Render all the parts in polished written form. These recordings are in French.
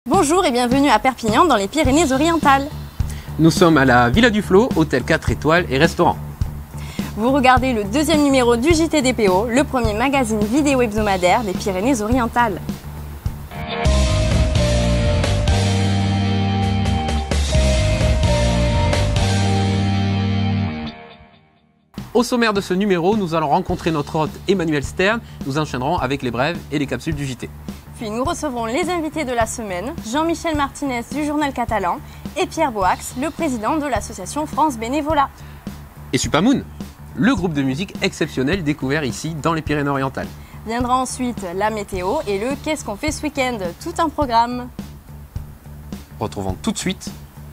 Bonjour et bienvenue à Perpignan dans les Pyrénées-Orientales. Nous sommes à la Villa du Flot, hôtel 4 étoiles et restaurant. Vous regardez le deuxième numéro du JT-DPO, le premier magazine vidéo hebdomadaire des Pyrénées-Orientales. Au sommaire de ce numéro, nous allons rencontrer notre hôte Emmanuel Stern. Nous enchaînerons avec les brèves et les capsules du JT. Puis nous recevrons les invités de la semaine, Jean-Michel Martinez du Journal Catalan et Pierre Boax, le président de l'association France Bénévolat. Et Supamoon, le groupe de musique exceptionnel découvert ici dans les Pyrénées-Orientales. Viendra ensuite la météo et le Qu'est-ce qu'on fait ce week-end, tout un programme. Retrouvons tout de suite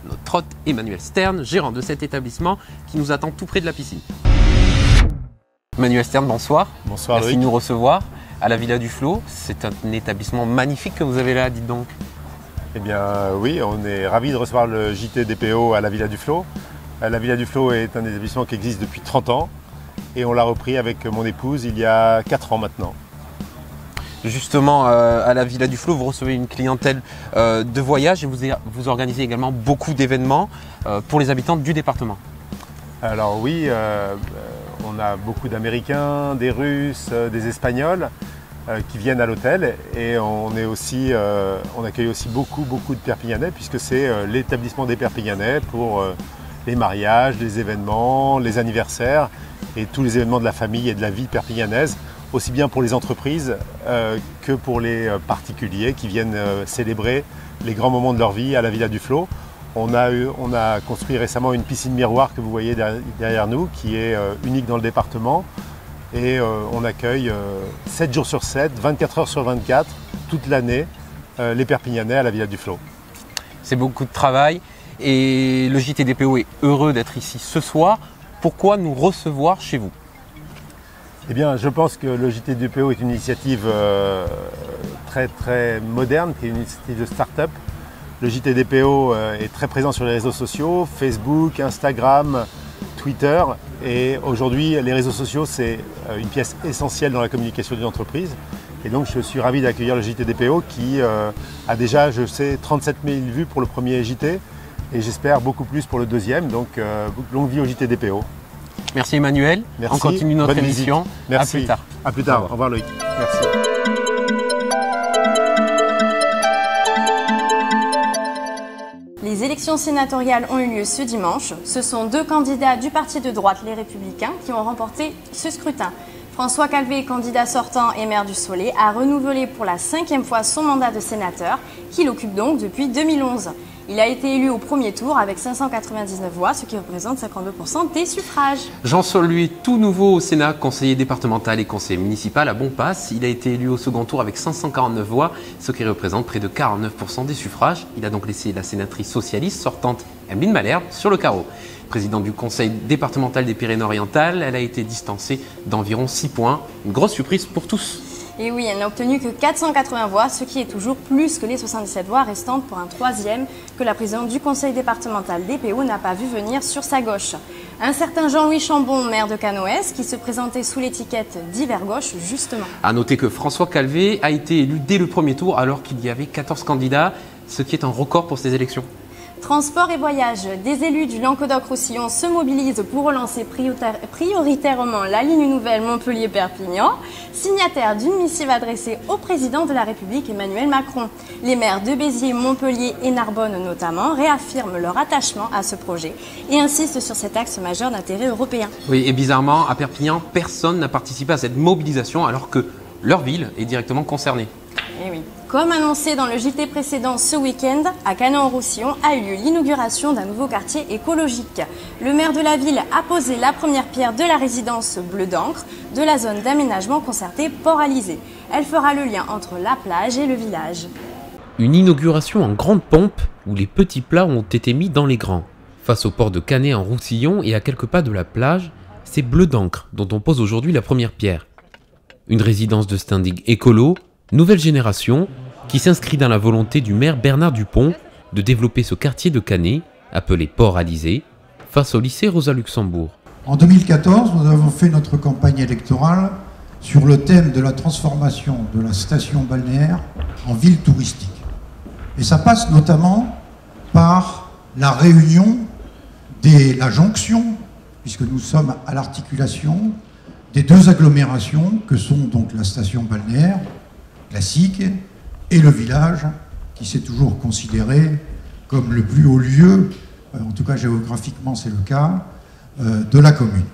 notre hôte Emmanuel Stern, gérant de cet établissement qui nous attend tout près de la piscine. Emmanuel Stern, bonsoir. Bonsoir Merci Loïc. de nous recevoir à la Villa du Flot. C'est un établissement magnifique que vous avez là, dites donc. Eh bien oui, on est ravis de recevoir le JT-DPO à la Villa du Flot. La Villa du Flot est un établissement qui existe depuis 30 ans et on l'a repris avec mon épouse il y a 4 ans maintenant. Justement, à la Villa du Flot, vous recevez une clientèle de voyage et vous organisez également beaucoup d'événements pour les habitants du département. Alors oui, on a beaucoup d'Américains, des Russes, des Espagnols qui viennent à l'hôtel et on accueille aussi beaucoup de Perpignanais puisque c'est l'établissement des Perpignanais pour les mariages, les événements, les anniversaires et tous les événements de la famille et de la vie perpignanaise, aussi bien pour les entreprises que pour les particuliers qui viennent célébrer les grands moments de leur vie à la Villa du Flot. On a construit récemment une piscine miroir que vous voyez derrière nous, qui est unique dans le département. Et on accueille 7 jours sur 7, 24 heures sur 24, toute l'année, les Perpignanais à la Villa du Flot. C'est beaucoup de travail et le JT-DPO est heureux d'être ici ce soir. Pourquoi nous recevoir chez vous ? Eh bien, je pense que le JT-DPO est une initiative très moderne, qui est une initiative de start-up. Le JT-DPO est très présent sur les réseaux sociaux, Facebook, Instagram, Twitter. Et aujourd'hui, les réseaux sociaux, c'est une pièce essentielle dans la communication d'une entreprise. Et donc, je suis ravi d'accueillir le JT-DPO qui a déjà, je sais, 37 000 vues pour le premier JT. Et j'espère beaucoup plus pour le deuxième. Donc, longue vie au JT-DPO. Merci Emmanuel. Merci. On continue notre Bonne émission. visite. Merci. À plus tard. À plus tard. Au revoir Loïc. Merci. Les élections sénatoriales ont eu lieu ce dimanche. Ce sont deux candidats du parti de droite, les Républicains, qui ont remporté ce scrutin. François Calvet, candidat sortant et maire du Soleil, a renouvelé pour la 5e fois son mandat de sénateur, qu'il occupe donc depuis 2011. Il a été élu au premier tour avec 599 voix, ce qui représente 52% des suffrages. Jean Sol, lui, est tout nouveau au Sénat, conseiller départemental et conseiller municipal à Bonpass. Il a été élu au second tour avec 549 voix, ce qui représente près de 49% des suffrages. Il a donc laissé la sénatrice socialiste sortante Emeline Malherbe sur le carreau. Présidente du conseil départemental des Pyrénées-Orientales, elle a été distancée d'environ 6 points. Une grosse surprise pour tous. Et oui, elle n'a obtenu que 480 voix, ce qui est toujours plus que les 77 voix restantes pour un troisième que la présidente du conseil départemental DPO n'a pas vu venir sur sa gauche. Un certain Jean-Louis Chambon, maire de Canoës, qui se présentait sous l'étiquette d'hiver gauche, justement. A noter que François Calvet a été élu dès le premier tour alors qu'il y avait 14 candidats, ce qui est un record pour ces élections. Transport et voyage, des élus du Languedoc-Roussillon se mobilisent pour relancer prioritairement la ligne nouvelle Montpellier-Perpignan, signataire d'une missive adressée au président de la République Emmanuel Macron. Les maires de Béziers, Montpellier et Narbonne notamment réaffirment leur attachement à ce projet et insistent sur cet axe majeur d'intérêt européen. Oui, et bizarrement, à Perpignan, personne n'a participé à cette mobilisation alors que leur ville est directement concernée. Eh oui. Comme annoncé dans le JT précédent ce week-end, à Canet-en-Roussillon a eu lieu l'inauguration d'un nouveau quartier écologique. Le maire de la ville a posé la première pierre de la résidence Bleu d'Ancre de la zone d'aménagement concerté Port-Alizé. Elle fera le lien entre la plage et le village. Une inauguration en grande pompe où les petits plats ont été mis dans les grands. Face au port de Canet-en-Roussillon et à quelques pas de la plage, c'est Bleu d'Ancre dont on pose aujourd'hui la première pierre. Une résidence de standing écolo, nouvelle génération, qui s'inscrit dans la volonté du maire Bernard Dupont de développer ce quartier de Canet, appelé Port-Alizé, face au lycée Rosa Luxembourg. En 2014, nous avons fait notre campagne électorale sur le thème de la transformation de la station balnéaire en ville touristique. Et ça passe notamment par la réunion, la jonction, puisque nous sommes à l'articulation des deux agglomérations que sont donc la station balnéaire classique et le village, qui s'est toujours considéré comme le plus haut lieu, en tout cas géographiquement c'est le cas, de la commune.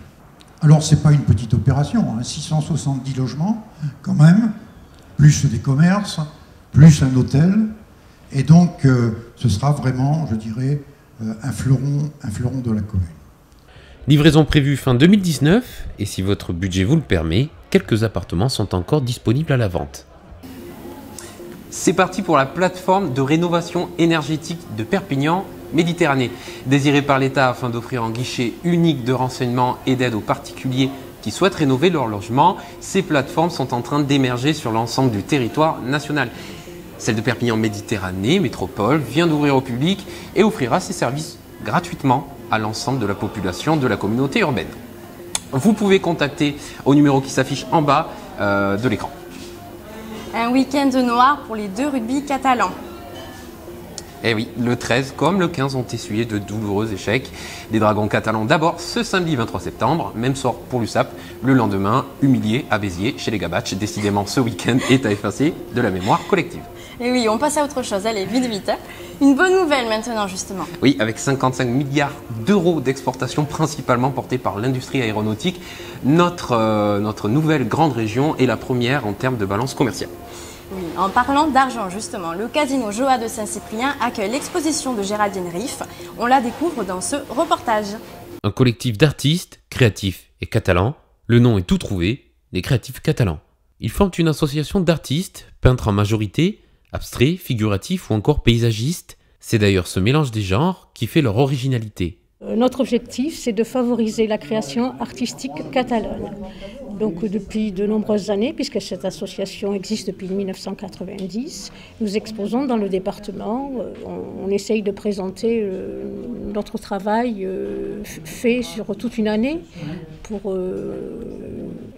Alors c'est pas une petite opération, 670 logements quand même, plus des commerces, plus un hôtel, et donc ce sera vraiment, je dirais, un fleuron de la commune. Livraison prévue fin 2019, et si votre budget vous le permet, quelques appartements sont encore disponibles à la vente. C'est parti pour la plateforme de rénovation énergétique de Perpignan Méditerranée. Désirée par l'État afin d'offrir un guichet unique de renseignement et d'aide aux particuliers qui souhaitent rénover leur logement, ces plateformes sont en train d'émerger sur l'ensemble du territoire national. Celle de Perpignan Méditerranée Métropole vient d'ouvrir au public et offrira ses services gratuitement à l'ensemble de la population de la communauté urbaine. Vous pouvez contacter au numéro qui s'affiche en bas de l'écran. Un week-end noir pour les deux rugby catalans. Eh oui, le 13 comme le 15 ont essuyé de douloureux échecs. Les Dragons catalans d'abord ce samedi 23 septembre, même sort pour l'USAP. Le lendemain, humilié à Béziers chez les Gabatch. Décidément, ce week-end est à effacer de la mémoire collective. Et oui, on passe à autre chose, allez, vite, vite. Une bonne nouvelle maintenant, justement. Oui, avec 55 milliards d'euros d'exportation, principalement portés par l'industrie aéronautique, notre nouvelle grande région est la première en termes de balance commerciale. Oui, en parlant d'argent, justement, le casino Joa de Saint-Cyprien accueille l'exposition de Géraldine Riff. On la découvre dans ce reportage. Un collectif d'artistes, créatifs et catalans, le nom est tout trouvé, les créatifs catalans. Ils forment une association d'artistes, peintres en majorité, abstraits, figuratifs ou encore paysagistes. C'est d'ailleurs ce mélange des genres qui fait leur originalité. Notre objectif, c'est de favoriser la création artistique catalane. Donc depuis de nombreuses années, puisque cette association existe depuis 1990, nous exposons dans le département, on essaye de présenter notre travail fait sur toute une année pour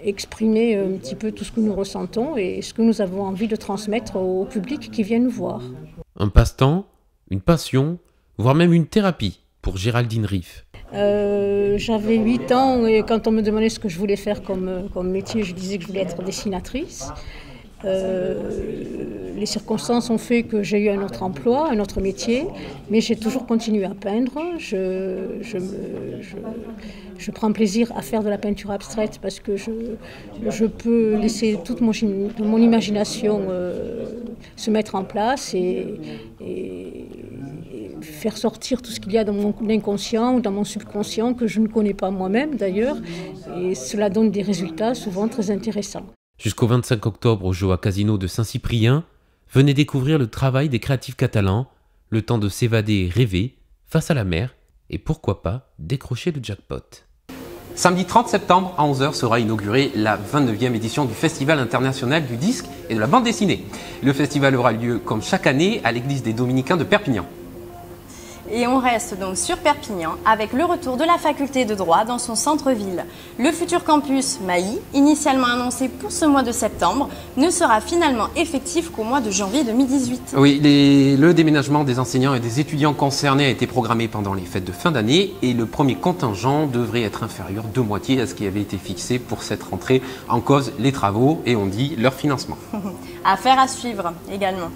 exprimer un petit peu tout ce que nous ressentons et ce que nous avons envie de transmettre au public qui vient nous voir. Un passe-temps, une passion, voire même une thérapie pour Géraldine Riff. J'avais 8 ans et quand on me demandait ce que je voulais faire comme métier, je disais que je voulais être dessinatrice. Les circonstances ont fait que j'ai eu un autre emploi, un autre métier, mais j'ai toujours continué à peindre. Je prends plaisir à faire de la peinture abstraite parce que je peux laisser toute mon imagination se mettre en place et faire sortir tout ce qu'il y a dans mon inconscient ou dans mon subconscient que je ne connais pas moi-même d'ailleurs. Et cela donne des résultats souvent très intéressants. Jusqu'au 25 octobre au Joa Casino de Saint-Cyprien, venez découvrir le travail des créatifs catalans, le temps de s'évader et rêver face à la mer et pourquoi pas décrocher le jackpot. Samedi 30 septembre à 11h sera inaugurée la 29e édition du Festival international du disque et de la bande dessinée. Le festival aura lieu comme chaque année à l'église des Dominicains de Perpignan. Et on reste donc sur Perpignan avec le retour de la faculté de droit dans son centre-ville. Le futur campus Mailly, initialement annoncé pour ce mois de septembre, ne sera finalement effectif qu'au mois de janvier 2018. Oui, le déménagement des enseignants et des étudiants concernés a été programmé pendant les fêtes de fin d'année et le premier contingent devrait être inférieur de moitié à ce qui avait été fixé pour cette rentrée. En cause, les travaux et on dit leur financement. Affaire à suivre également.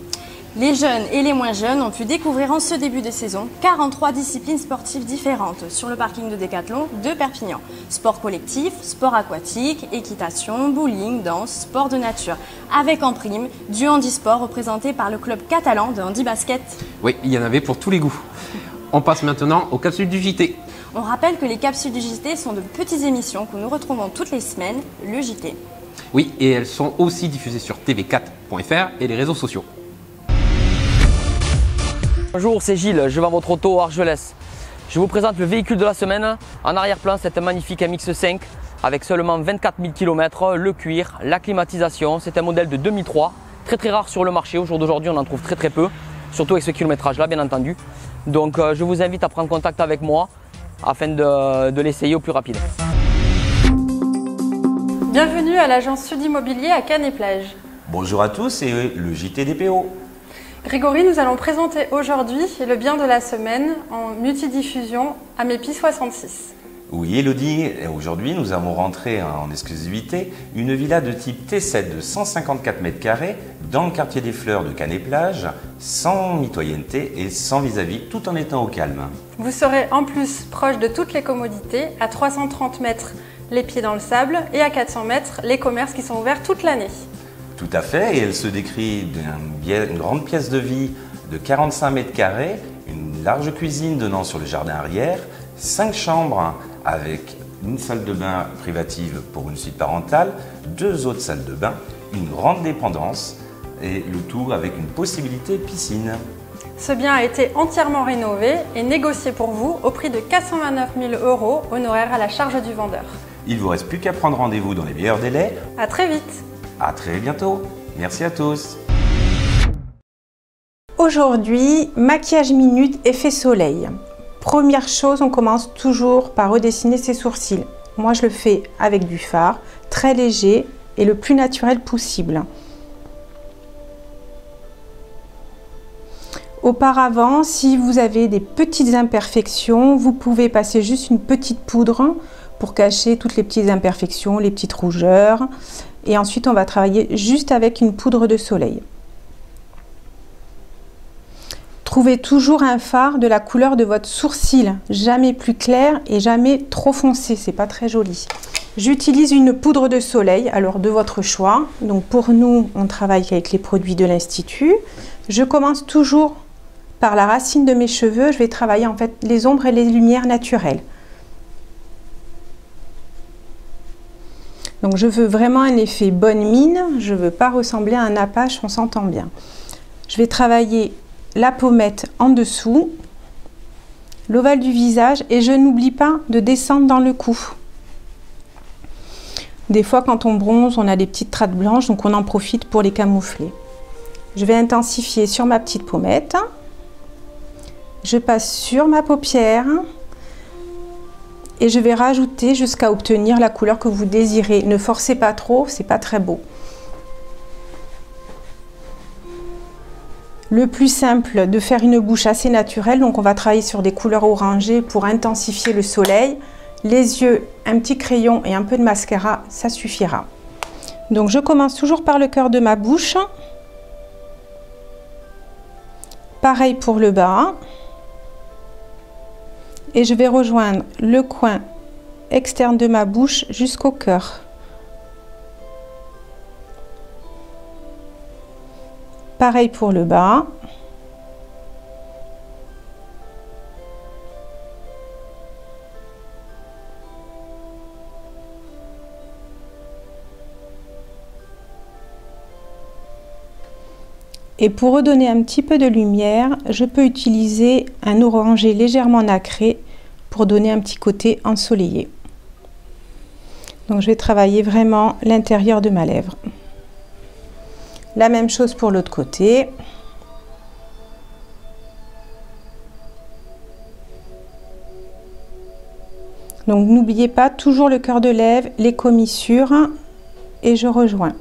Les jeunes et les moins jeunes ont pu découvrir en ce début de saison 43 disciplines sportives différentes sur le parking de Décathlon de Perpignan. Sport collectif, sport aquatique, équitation, bowling, danse, sport de nature. Avec en prime du handisport représenté par le club catalan de handi-basket. Oui, il y en avait pour tous les goûts. On passe maintenant aux capsules du JT. On rappelle que les capsules du JT sont de petites émissions que nous retrouvons toutes les semaines, le JT. Oui, et elles sont aussi diffusées sur tv4.fr et les réseaux sociaux. Bonjour, c'est Gilles, je vends votre auto à Argelès. Je vous présente le véhicule de la semaine. En arrière-plan, c'est un magnifique MX5 avec seulement 24 000 km, le cuir, la climatisation. C'est un modèle de 2003, très rare sur le marché. Au jour d'aujourd'hui, on en trouve très peu, surtout avec ce kilométrage-là, bien entendu. Donc je vous invite à prendre contact avec moi afin de l'essayer au plus rapide. Bienvenue à l'agence Sud Immobilier à Cannes-et-Plage. Bonjour à tous et le JT DPO. Grégory, nous allons présenter aujourd'hui le bien de la semaine en multidiffusion à Mépi 66. Oui, Elodie, aujourd'hui nous avons rentré en exclusivité une villa de type T7 de 154 mètres carrés dans le quartier des Fleurs de Canet-Plage, sans mitoyenneté et sans vis-à-vis, tout en étant au calme. Vous serez en plus proche de toutes les commodités, à 330 mètres les pieds dans le sable et à 400 mètres les commerces qui sont ouverts toute l'année. Tout à fait, et elle se décrit d'une grande pièce de vie de 45 mètres carrés, une large cuisine donnant sur le jardin arrière, 5 chambres avec une salle de bain privative pour une suite parentale, 2 autres salles de bain, une grande dépendance et le tout avec une possibilité piscine. Ce bien a été entièrement rénové et négocié pour vous au prix de 429 000 €, honoraires à la charge du vendeur. Il ne vous reste plus qu'à prendre rendez-vous dans les meilleurs délais. À très vite. À très bientôt. Merci à tous. Aujourd'hui, maquillage minute effet soleil. Première chose, on commence toujours par redessiner ses sourcils. Moi, je le fais avec du fard, très léger et le plus naturel possible. Auparavant, si vous avez des petites imperfections, vous pouvez passer juste une petite poudre pour cacher toutes les petites imperfections, les petites rougeurs. Et ensuite, on va travailler juste avec une poudre de soleil. Trouvez toujours un fard de la couleur de votre sourcil, jamais plus clair et jamais trop foncé, c'est pas très joli. J'utilise une poudre de soleil, alors de votre choix. Donc pour nous, on travaille avec les produits de l'Institut. Je commence toujours par la racine de mes cheveux, je vais travailler en fait les ombres et les lumières naturelles. Donc je veux vraiment un effet bonne mine, je ne veux pas ressembler à un apache, on s'entend bien. Je vais travailler la pommette en dessous, l'ovale du visage et je n'oublie pas de descendre dans le cou. Des fois quand on bronze, on a des petites traces blanches, donc on en profite pour les camoufler. Je vais intensifier sur ma petite pommette. Je passe sur ma paupière et je vais rajouter jusqu'à obtenir la couleur que vous désirez. Ne forcez pas trop, c'est pas très beau. Le plus simple, de faire une bouche assez naturelle, donc on va travailler sur des couleurs orangées pour intensifier le soleil. Les yeux, un petit crayon et un peu de mascara, ça suffira. Donc je commence toujours par le cœur de ma bouche. Pareil pour le bas. Et je vais rejoindre le coin externe de ma bouche jusqu'au cœur. Pareil pour le bas. Et pour redonner un petit peu de lumière, je peux utiliser un orangé légèrement nacré pour donner un petit côté ensoleillé. Donc je vais travailler vraiment l'intérieur de ma lèvre. La même chose pour l'autre côté. Donc n'oubliez pas toujours le cœur de lèvre, les commissures et je rejoins.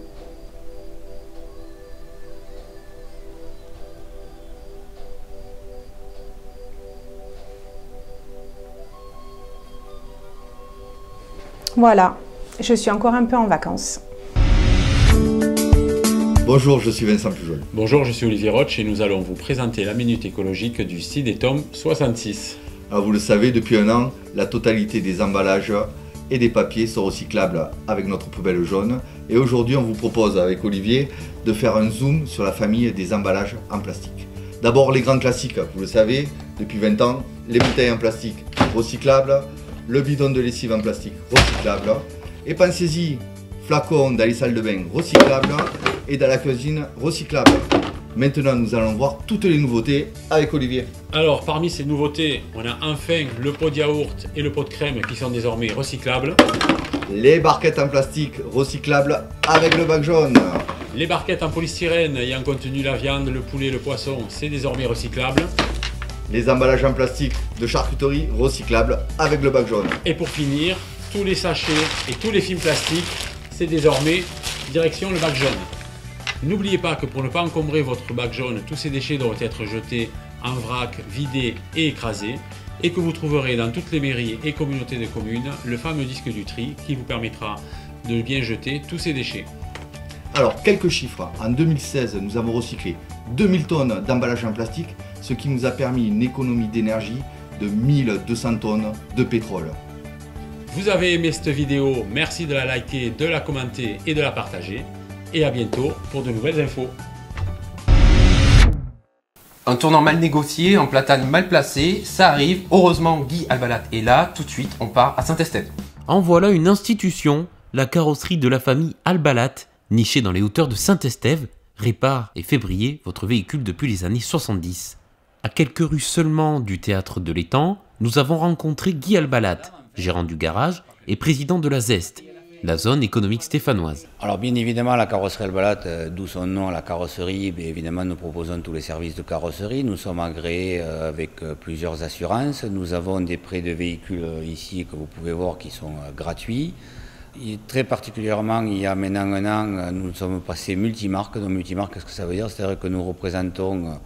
Voilà, je suis encore un peu en vacances. Bonjour, je suis Vincent Pujol. Bonjour, je suis Olivier Roche et nous allons vous présenter la minute écologique du CIDETOM 66. Alors vous le savez, depuis un an, la totalité des emballages et des papiers sont recyclables avec notre poubelle jaune. Et aujourd'hui, on vous propose avec Olivier de faire un zoom sur la famille des emballages en plastique. D'abord les grands classiques, vous le savez, depuis 20 ans, les bouteilles en plastique recyclables, le bidon de lessive en plastique recyclable. Et pensez-y, flacons dans les salles de bain recyclables et dans la cuisine recyclable. Maintenant, nous allons voir toutes les nouveautés avec Olivier. Alors, parmi ces nouveautés, on a enfin le pot de yaourt et le pot de crème qui sont désormais recyclables. Les barquettes en plastique recyclables avec le bac jaune. Les barquettes en polystyrène ayant contenu la viande, le poulet, le poisson, c'est désormais recyclable. Les emballages en plastique de charcuterie recyclables avec le bac jaune. Et pour finir, tous les sachets et tous les films plastiques, c'est désormais direction le bac jaune. N'oubliez pas que pour ne pas encombrer votre bac jaune, tous ces déchets doivent être jetés en vrac, vidés et écrasés, et que vous trouverez dans toutes les mairies et communautés de communes le fameux disque du tri qui vous permettra de bien jeter tous ces déchets. Alors, quelques chiffres. En 2016, nous avons recyclé 2000 tonnes d'emballage en plastique, ce qui nous a permis une économie d'énergie de 1200 tonnes de pétrole. Vous avez aimé cette vidéo, merci de la liker, de la commenter et de la partager. Et à bientôt pour de nouvelles infos. Un tournant mal négocié, un platane mal placé, ça arrive. Heureusement, Guy Albalat est là. Tout de suite, on part à Saint-Estève. En voilà une institution, la carrosserie de la famille Albalat, nichée dans les hauteurs de Saint-Estève, répare et fait briller votre véhicule depuis les années 70. À quelques rues seulement du théâtre de l'Étang, nous avons rencontré Guy Albalat, gérant du garage et président de la ZEST, la zone économique stéphanoise. Alors bien évidemment la carrosserie Albalat, d'où son nom, la carrosserie, bien évidemment nous proposons tous les services de carrosserie, nous sommes agréés avec plusieurs assurances, nous avons des prêts de véhicules ici que vous pouvez voir qui sont gratuits. Et très particulièrement, il y a maintenant un an, nous sommes passés multimarques. Donc multimarques, qu'est-ce que ça veut dire? C'est-à-dire que nous représentons,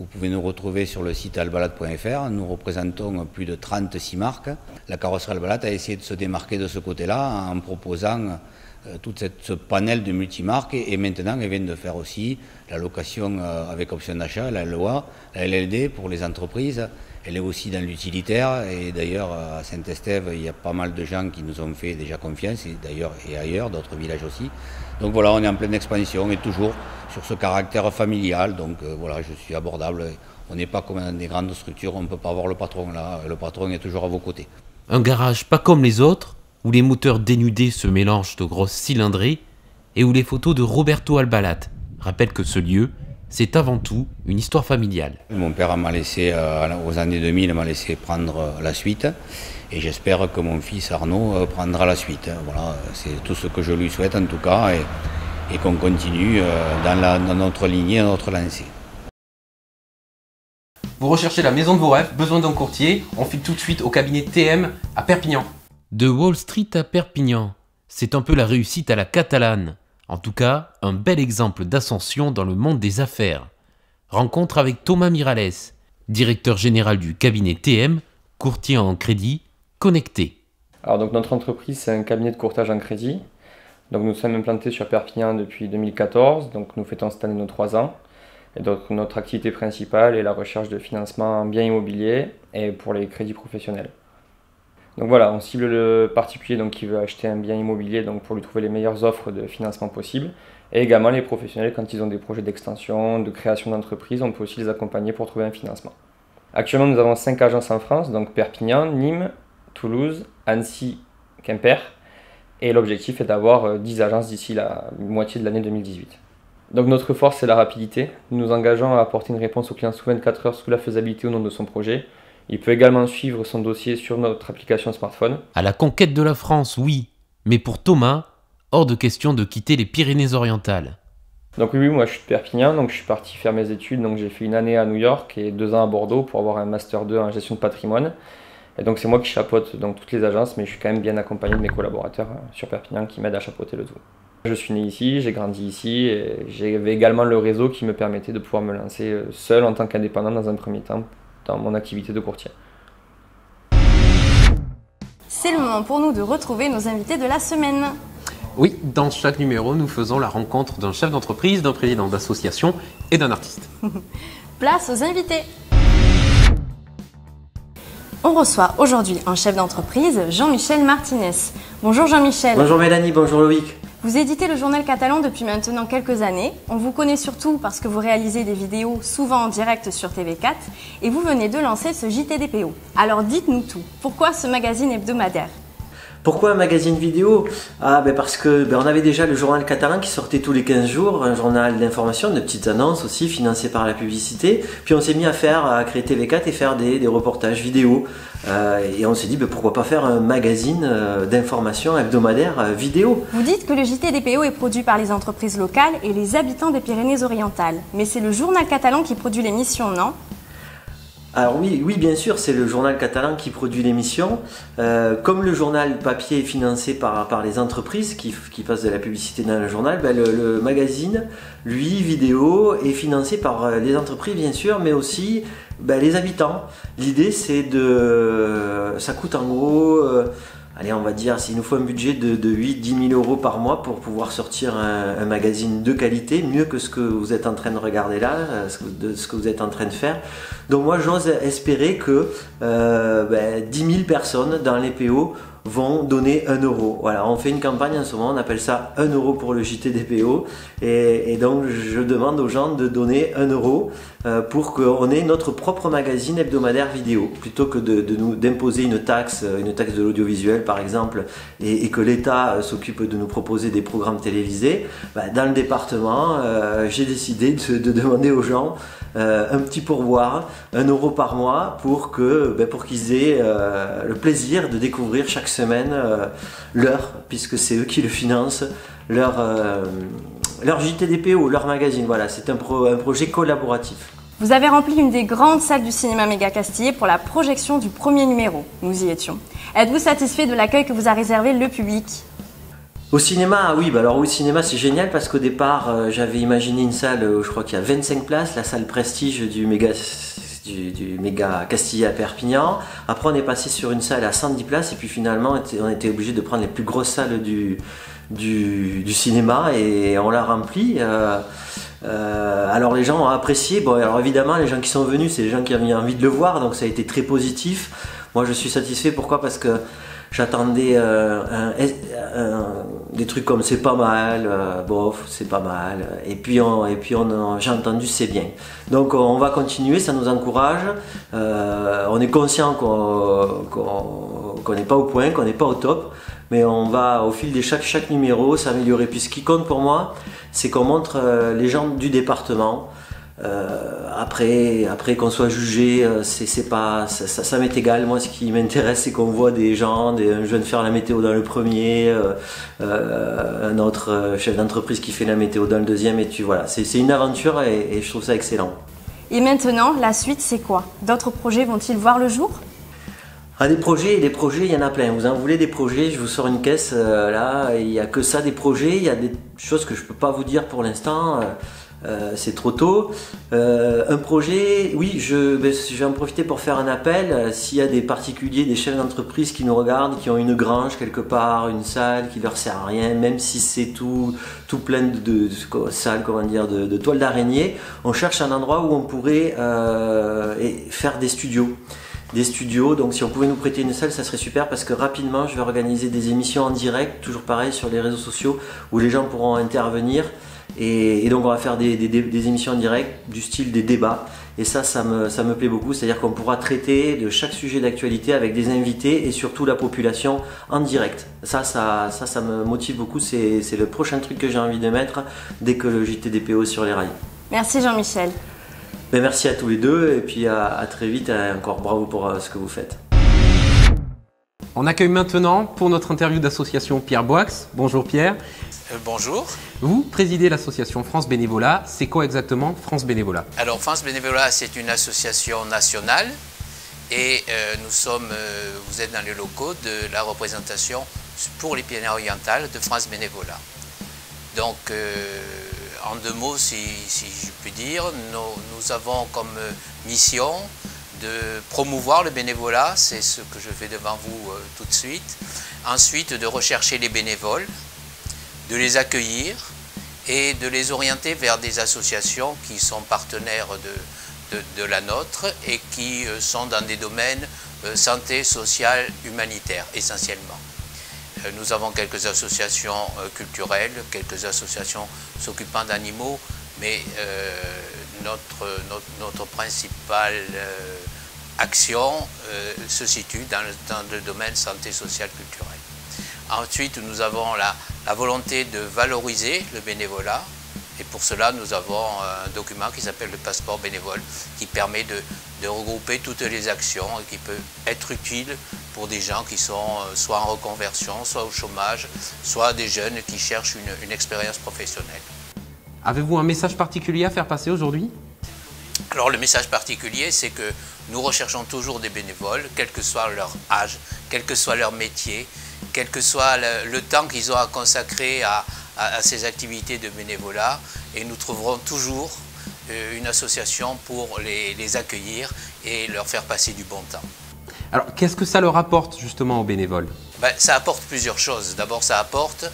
vous pouvez nous retrouver sur le site albalat.fr, nous représentons plus de 36 marques. La carrosserie Albalat a essayé de se démarquer de ce côté-là en proposant tout ce panel de multimarques et maintenant elle vient de faire aussi la location avec option d'achat, la LOA, la LLD pour les entreprises. Elle est aussi dans l'utilitaire et d'ailleurs à Saint-Estève il y a pas mal de gens qui nous ont fait déjà confiance et d'ailleurs et ailleurs, d'autres villages aussi. Donc voilà, on est en pleine expansion et toujours sur ce caractère familial, donc voilà, je suis abordable. On n'est pas comme dans des grandes structures, on ne peut pas avoir le patron là, le patron est toujours à vos côtés. Un garage pas comme les autres, où les moteurs dénudés se mélangent de grosses cylindrées et où les photos de Roberto Albalat rappellent que ce lieu, c'est avant tout une histoire familiale. Mon père m'a laissé, aux années 2000, m'a laissé prendre la suite et j'espère que mon fils Arnaud prendra la suite. Voilà, c'est tout ce que je lui souhaite en tout cas et qu'on continue dans notre lignée, dans notre lancée. Vous recherchez la maison de vos rêves, besoin d'un courtier, on file tout de suite au cabinet TM à Perpignan. De Wall Street à Perpignan, c'est un peu la réussite à la catalane. En tout cas, un bel exemple d'ascension dans le monde des affaires. Rencontre avec Thomas Miralles, directeur général du cabinet TM, courtier en crédit, connecté. Alors donc notre entreprise, c'est un cabinet de courtage en crédit. Donc nous sommes implantés sur Perpignan depuis 2014, donc nous fêtons cette année nos 3 ans. Et donc notre activité principale est la recherche de financement en biens immobiliers et pour les crédits professionnels. Donc voilà, on cible le particulier donc, qui veut acheter un bien immobilier donc, pour lui trouver les meilleures offres de financement possibles. Et également les professionnels quand ils ont des projets d'extension, de création d'entreprise, on peut aussi les accompagner pour trouver un financement. Actuellement nous avons 5 agences en France, donc Perpignan, Nîmes, Toulouse, Annecy, Quimper. Et l'objectif est d'avoir 10 agences d'ici la moitié de l'année 2018. Donc notre force c'est la rapidité. Nous nous engageons à apporter une réponse au client sous 24 heures sous la faisabilité ou non de son projet. Il peut également suivre son dossier sur notre application smartphone. À la conquête de la France, oui. Mais pour Thomas, hors de question de quitter les Pyrénées-Orientales. Donc oui, moi je suis de Perpignan, donc je suis parti faire mes études. Donc j'ai fait une année à New York et 2 ans à Bordeaux pour avoir un Master 2 en gestion de patrimoine. Et donc c'est moi qui chapeaute donc, toutes les agences, mais je suis quand même bien accompagné de mes collaborateurs sur Perpignan qui m'aident à chapeauter le tout. Je suis né ici, j'ai grandi ici et j'avais également le réseau qui me permettait de pouvoir me lancer seul en tant qu'indépendant dans un premier temps dans mon activité de courtier. C'est le moment pour nous de retrouver nos invités de la semaine. Oui, dans chaque numéro, nous faisons la rencontre d'un chef d'entreprise, d'un président d'association et d'un artiste. Place aux invités. On reçoit aujourd'hui un chef d'entreprise, Jean-Michel Martinez. Bonjour Jean-Michel. Bonjour Mélanie, bonjour Loïc. Vous éditez le journal catalan depuis maintenant quelques années. On vous connaît surtout parce que vous réalisez des vidéos souvent en direct sur TV4 et vous venez de lancer ce JTDPO. Alors dites-nous tout, pourquoi ce magazine hebdomadaire ? Pourquoi un magazine vidéo? Parce que on avait déjà le journal catalan qui sortait tous les 15 jours, un journal d'information, de petites annonces aussi, financé par la publicité. Puis on s'est mis à créer TV4 et faire des reportages vidéo. Et on s'est dit pourquoi pas faire un magazine d'information hebdomadaire vidéo. Vous dites que le JTDPO est produit par les entreprises locales et les habitants des Pyrénées-Orientales. Mais c'est le journal catalan qui produit l'émission, non ? Alors oui, bien sûr, c'est le journal catalan qui produit l'émission. Comme le journal papier est financé par les entreprises qui passent de la publicité dans le journal, le magazine, lui, vidéo, est financé par les entreprises bien sûr, mais aussi les habitants. L'idée c'est ça coûte en gros... allez, on va dire, s'il nous faut un budget de 8-10 000 euros par mois pour pouvoir sortir un magazine de qualité, mieux que ce que vous êtes en train de regarder là, ce que vous êtes en train de faire. Donc moi, j'ose espérer que 10 000 personnes dans les PO vont donner 1 euro. Voilà, on fait une campagne en ce moment, on appelle ça 1 euro pour le JT des PO. Et donc, je demande aux gens de donner 1 euro pour qu'on ait notre propre magazine hebdomadaire vidéo, plutôt que d'imposer une taxe de l'audiovisuel par exemple, et que l'État s'occupe de nous proposer des programmes télévisés. Dans le département, j'ai décidé de demander aux gens un petit pourboire, 1 euro par mois, pour qu'ils aient le plaisir de découvrir chaque semaine puisque c'est eux qui le financent, leur JTDPO, leur magazine. Voilà, c'est un projet collaboratif. Vous avez rempli une des grandes salles du cinéma Méga Castillé pour la projection du premier numéro. Nous y étions. Êtes-vous satisfait de l'accueil que vous a réservé le public ? Au cinéma, oui, alors au cinéma c'est génial parce qu'au départ j'avais imaginé une salle, je crois qu'il y a 25 places, la salle Prestige du Méga Castillé à Perpignan. Après on est passé sur une salle à 110 places et puis finalement on était obligé de prendre les plus grosses salles du cinéma et on l'a rempli. Alors les gens ont apprécié. Bon, alors évidemment les gens qui sont venus c'est les gens qui avaient envie de le voir, donc ça a été très positif. Moi je suis satisfait, pourquoi ? Parce que j'attendais des trucs comme c'est pas mal, bof, c'est pas mal. Et puis j'ai entendu c'est bien. Donc on va continuer, ça nous encourage. On est conscient qu'on n'est pas au point, qu'on n'est pas au top. Mais on va au fil de chaque numéro s'améliorer. Puis ce qui compte pour moi, c'est qu'on montre les gens du département. Après qu'on soit jugé, ça m'est égal. Moi ce qui m'intéresse c'est qu'on voit des gens, un jeune faire la météo dans le premier, un autre chef d'entreprise qui fait la météo dans le deuxième, et voilà, c'est une aventure et je trouve ça excellent. Et maintenant, la suite c'est quoi ? D'autres projets vont-ils voir le jour ? Des projets, il y en a plein. Vous en voulez des projets, je vous sors une caisse, là, il n'y a que ça des projets, il y a des choses que je ne peux pas vous dire pour l'instant. C'est trop tôt. Un projet, oui, je vais en profiter pour faire un appel. S'il y a des particuliers, des chefs d'entreprise qui nous regardent, qui ont une grange quelque part, une salle qui leur sert à rien, même si c'est tout plein de salles, de toiles d'araignée, on cherche un endroit où on pourrait faire des studios. Donc si on pouvait nous prêter une salle, ça serait super, parce que rapidement je vais organiser des émissions en direct, toujours pareil sur les réseaux sociaux, où les gens pourront intervenir. Et donc on va faire des émissions en direct du style des débats, et ça me plaît beaucoup, c'est à dire qu'on pourra traiter de chaque sujet d'actualité avec des invités et surtout la population en direct. Ça me motive beaucoup, c'est le prochain truc que j'ai envie de mettre dès que le JTDPO sur les rails. Merci Jean-Michel. Merci à tous les deux, et puis à très vite, et encore bravo pour ce que vous faites. On accueille maintenant pour notre interview d'association Pierre Boix. Bonjour Pierre. Bonjour. Vous présidez l'association France Bénévolat. C'est quoi exactement France Bénévolat ? Alors France Bénévolat, c'est une association nationale et vous êtes dans les locaux de la représentation pour les Pyrénées-Orientales de France Bénévolat. Donc en 2 mots, si je puis dire, nous avons comme mission de promouvoir le bénévolat, c'est ce que je fais devant vous tout de suite. Ensuite, de rechercher les bénévoles, de les accueillir et de les orienter vers des associations qui sont partenaires de la nôtre et qui sont dans des domaines santé, sociale, humanitaire essentiellement. Nous avons quelques associations culturelles, quelques associations s'occupant d'animaux, mais notre principale action se situe dans le domaine santé, sociale, culturelle. Ensuite, nous avons la volonté de valoriser le bénévolat, et pour cela, nous avons un document qui s'appelle le passeport bénévole, qui permet de regrouper toutes les actions et qui peut être utile pour des gens qui sont soit en reconversion, soit au chômage, soit des jeunes qui cherchent une expérience professionnelle. Avez-vous un message particulier à faire passer aujourd'hui ? Alors le message particulier, c'est que nous recherchons toujours des bénévoles, quel que soit leur âge, quel que soit leur métier, quel que soit le temps qu'ils ont à consacrer à ces activités de bénévolat, et nous trouverons toujours une association pour les accueillir et leur faire passer du bon temps. Alors, qu'est-ce que ça leur apporte justement aux bénévoles? Ça apporte plusieurs choses. D'abord, ça apporte,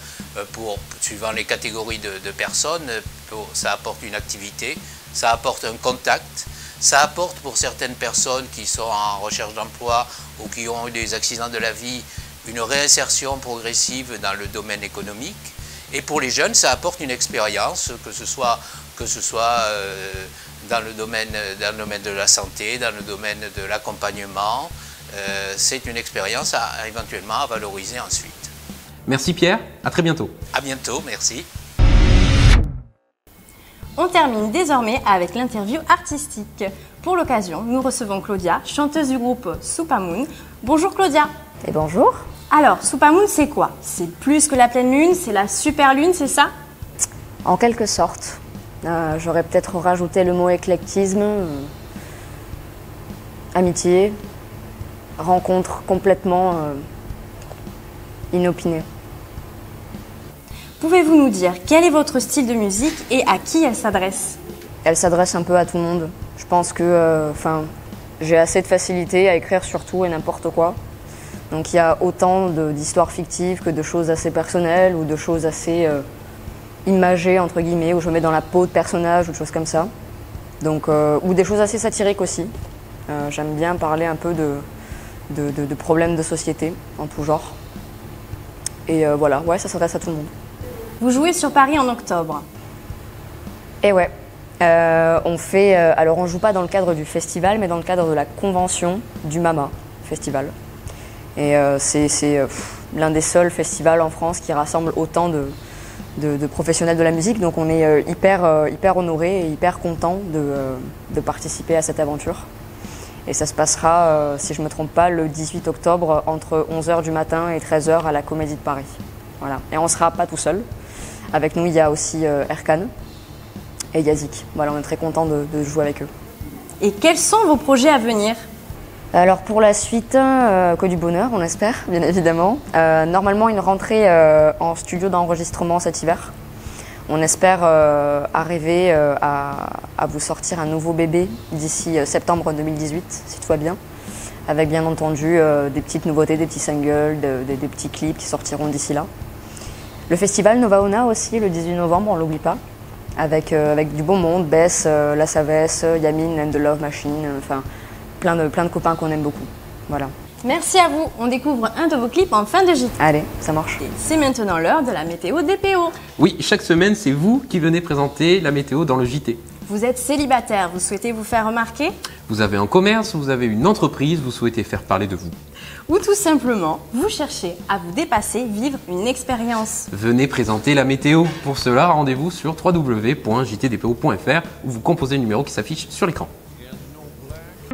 suivant les catégories de personnes, ça apporte une activité, ça apporte un contact, ça apporte pour certaines personnes qui sont en recherche d'emploi ou qui ont eu des accidents de la vie, une réinsertion progressive dans le domaine économique. Et pour les jeunes, ça apporte une expérience, que ce soit dans le domaine de la santé, dans le domaine de l'accompagnement. C'est une expérience éventuellement à valoriser ensuite. Merci Pierre, à très bientôt. À bientôt, merci. On termine désormais avec l'interview artistique. Pour l'occasion, nous recevons Claudia, chanteuse du groupe Soupamoun. Bonjour Claudia. Et bonjour. Alors, Soupamoun, c'est quoi? C'est plus que la pleine lune, c'est la super lune, c'est ça? En quelque sorte. J'aurais peut-être rajouté le mot éclectisme, amitié, rencontre complètement inopinée. Pouvez-vous nous dire quel est votre style de musique et à qui elle s'adresse? Elle s'adresse un peu à tout le monde. Je pense que j'ai assez de facilité à écrire sur tout et n'importe quoi. Donc il y a autant d'histoires fictives que de choses assez personnelles ou de choses assez imagées, entre guillemets, où je mets dans la peau de personnages ou de choses comme ça. Donc, ou des choses assez satiriques aussi. J'aime bien parler un peu de problèmes de société en tout genre. Et voilà, ouais, ça s'adresse à tout le monde. Vous jouez sur Paris en octobre. Et ouais. Alors on ne joue pas dans le cadre du festival, mais dans le cadre de la convention du MAMA Festival. Et c'est l'un des seuls festivals en France qui rassemble autant de professionnels de la musique. Donc on est hyper honorés et hyper contents de participer à cette aventure. Et ça se passera, si je ne me trompe pas, le 18 octobre entre 11h du matin et 13h à la Comédie de Paris. Voilà. Et on ne sera pas tout seul. Avec nous, il y a aussi Erkan et Yazik. Voilà, on est très contents de jouer avec eux. Et quels sont vos projets à venir? Alors pour la suite, que du bonheur, on espère, bien évidemment. Normalement, une rentrée en studio d'enregistrement cet hiver. On espère arriver à vous sortir un nouveau bébé d'ici septembre 2018, si tout va bien. Avec bien entendu des petites nouveautés, des petits singles, des petits clips qui sortiront d'ici là. Le festival Novaona aussi, le 18 novembre, on ne l'oublie pas. Avec du beau monde, Bess, La Savesse, Yamin and the Love Machine, enfin plein de copains qu'on aime beaucoup. Voilà. Merci à vous. On découvre un de vos clips en fin de JT. Allez, ça marche. Et c'est maintenant l'heure de la météo DPO. Oui, chaque semaine, c'est vous qui venez présenter la météo dans le JT. Vous êtes célibataire, vous souhaitez vous faire remarquer? Vous avez un commerce, vous avez une entreprise, vous souhaitez faire parler de vous. Ou tout simplement, vous cherchez à vous dépasser, vivre une expérience. Venez présenter la météo. Pour cela, rendez-vous sur www.jtdpo.fr où vous composez le numéro qui s'affiche sur l'écran.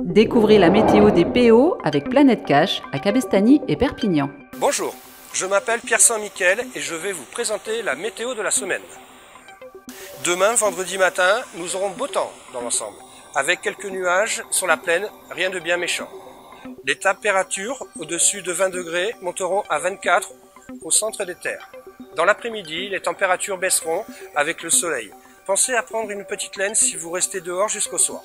Découvrez la météo des PO avec Planète Cash à Cabestany et Perpignan. Bonjour, je m'appelle Pierre Saint-Michel et je vais vous présenter la météo de la semaine. Demain, vendredi matin, nous aurons beau temps dans l'ensemble, avec quelques nuages sur la plaine, rien de bien méchant. Les températures au-dessus de 20 degrés monteront à 24 au centre des terres. Dans l'après-midi, les températures baisseront avec le soleil. Pensez à prendre une petite laine si vous restez dehors jusqu'au soir.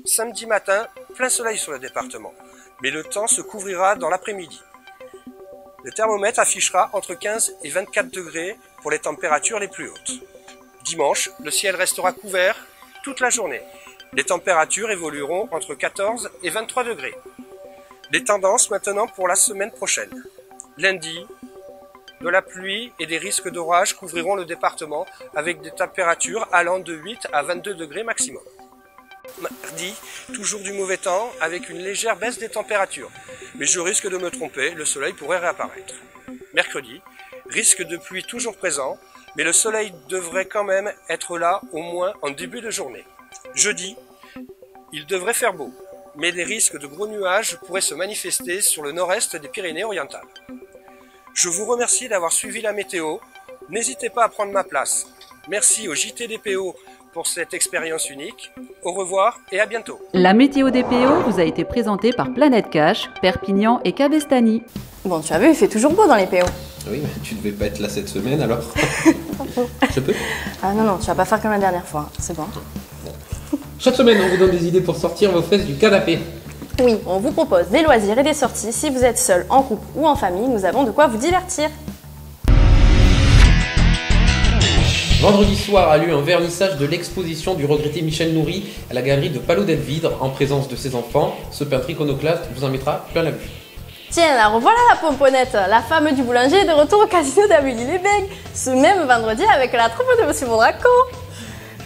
Samedi matin, plein soleil sur le département, mais le temps se couvrira dans l'après-midi. Le thermomètre affichera entre 15 et 24 degrés pour les températures les plus hautes. Dimanche, le ciel restera couvert toute la journée. Les températures évolueront entre 14 et 23 degrés. Les tendances maintenant pour la semaine prochaine. Lundi, de la pluie et des risques d'orage couvriront le département avec des températures allant de 8 à 22 degrés maximum. Mardi, toujours du mauvais temps avec une légère baisse des températures. Mais je risque de me tromper, le soleil pourrait réapparaître. Mercredi, risque de pluie toujours présent, mais le soleil devrait quand même être là au moins en début de journée. Jeudi, il devrait faire beau, mais des risques de gros nuages pourraient se manifester sur le nord-est des Pyrénées-Orientales. Je vous remercie d'avoir suivi la météo. N'hésitez pas à prendre ma place. Merci au JT DPO pour cette expérience unique. Au revoir et à bientôt. La météo des PO vous a été présentée par Planète Cash, Perpignan et Cabestany. Bon, tu as vu, il fait toujours beau dans les PO. Oui, mais tu devais pas être là cette semaine alors. Je peux? Ah non, tu vas pas faire comme la dernière fois, c'est bon. Chaque semaine, on vous donne des idées pour sortir vos fesses du canapé. Oui, on vous propose des loisirs et des sorties. Si vous êtes seul, en couple ou en famille, nous avons de quoi vous divertir. Vendredi soir a lieu un vernissage de l'exposition du regretté Michel Nourri à la galerie de Palau del Vidre en présence de ses enfants. Ce peintre iconoclaste vous en mettra plein la vue. Tiens, la revoilà la pomponnette. La femme du boulanger est de retour au casino d'Amélie-les-Bains, ce même vendredi avec la troupe de Monsieur Mondragon.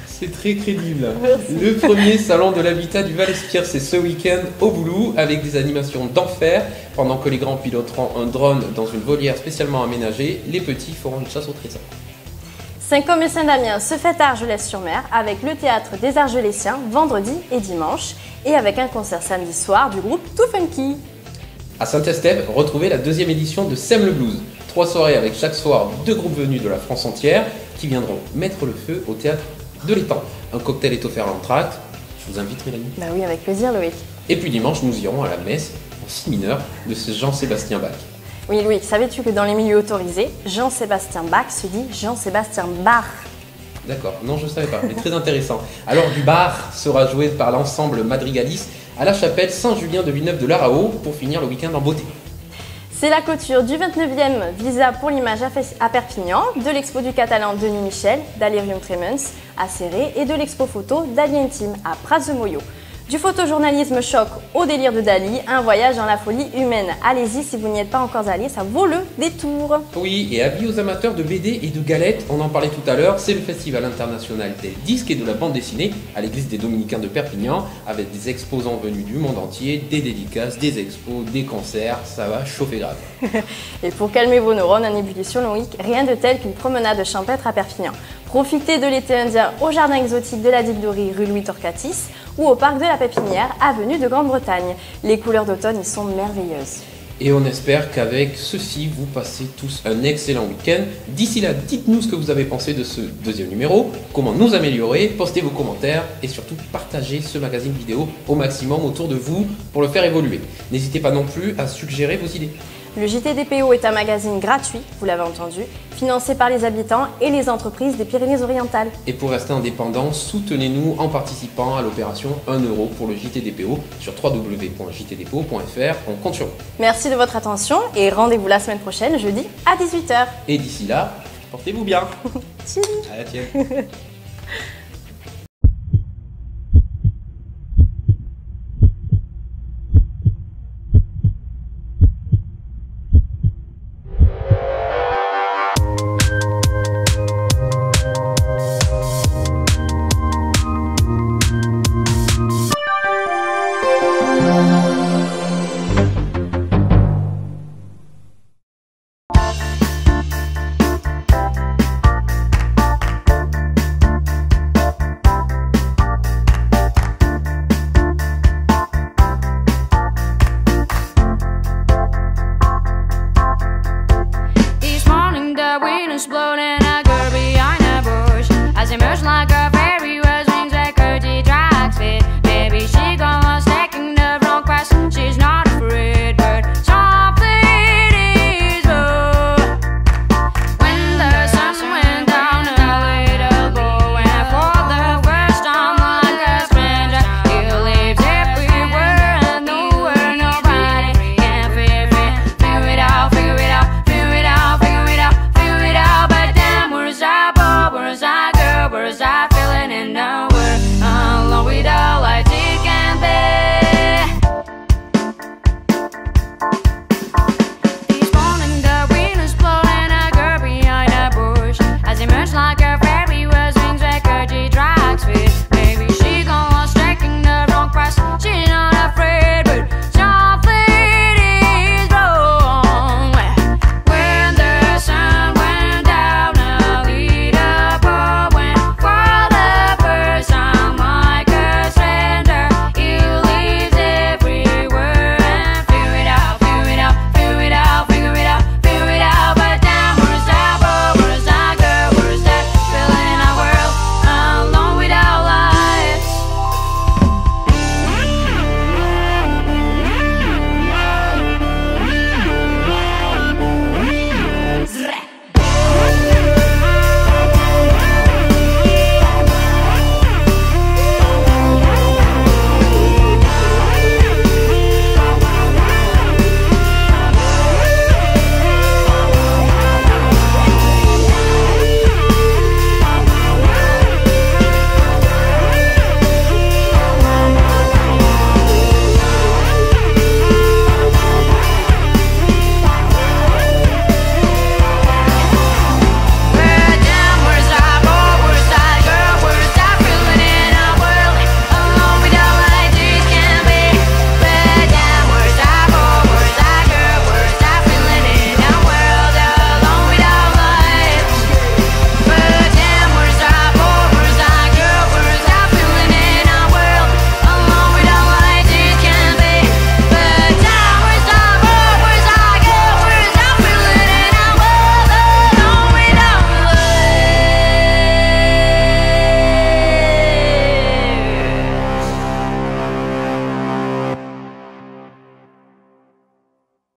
C'est très crédible. Le premier salon de l'habitat du Val-Espierre, c'est ce week-end au Boulou avec des animations d'enfer. Pendant que les grands piloteront un drone dans une volière spécialement aménagée, les petits feront une chasse au trésor. Saint-Côme et Saint-Damien se fête à Argelès-sur-Mer avec le théâtre des Argelésiens vendredi et dimanche et avec un concert samedi soir du groupe Too Funky. À Saint-Estève, retrouvez la deuxième édition de Sème le Blues. 3 soirées avec chaque soir 2 groupes venus de la France entière qui viendront mettre le feu au théâtre de l'étang. Un cocktail est offert à l'entracte. Je vous invite, Mélanie. Bah oui, avec plaisir, Loïc. Et puis dimanche, nous irons à la messe en si mineur de ce Jean-Sébastien Bach. Oui, Loïc, savais-tu que dans les milieux autorisés, Jean-Sébastien Bach se dit Jean-Sébastien Bach? D'accord, non, je ne savais pas, mais très intéressant. Alors, du Bach sera joué par l'ensemble Madrigalis à la chapelle Saint-Julien de Villeneuve de l'Araô pour finir le week-end en beauté. C'est la clôture du 29e Visa pour l'image à Perpignan, de l'expo du Catalan Denis Michel, d'Alerium Tremens à Serré et de l'expo photo d'Ali Intime à Praz-de-Moyo. Du photojournalisme choc au délire de Dali, un voyage dans la folie humaine. Allez-y si vous n'y êtes pas encore allé, ça vaut le détour. Oui, et avis aux amateurs de BD et de galettes, on en parlait tout à l'heure, c'est le Festival international des disques et de la bande dessinée à l'église des Dominicains de Perpignan, avec des exposants venus du monde entier, des dédicaces, des expos, des concerts, ça va chauffer grave. Et pour calmer vos neurones en ébullition, Loïc, rien de tel qu'une promenade champêtre à Perpignan. Profitez de l'été indien au jardin exotique de la Digue d'Ory, rue Louis Torcatis, ou au parc de la Pépinière, avenue de Grande-Bretagne. Les couleurs d'automne y sont merveilleuses. Et on espère qu'avec ceci, vous passez tous un excellent week-end. D'ici là, dites-nous ce que vous avez pensé de ce deuxième numéro, comment nous améliorer, postez vos commentaires et surtout partagez ce magazine vidéo au maximum autour de vous pour le faire évoluer. N'hésitez pas non plus à suggérer vos idées. Le JTDPO est un magazine gratuit, vous l'avez entendu, financé par les habitants et les entreprises des Pyrénées-Orientales. Et pour rester indépendant, soutenez-nous en participant à l'opération 1 euro pour le JTDPO sur www.jtdpo.fr. On compte sur vous. Merci de votre attention et rendez-vous la semaine prochaine, jeudi à 18h. Et d'ici là, portez-vous bien. Tchim. À la tienne.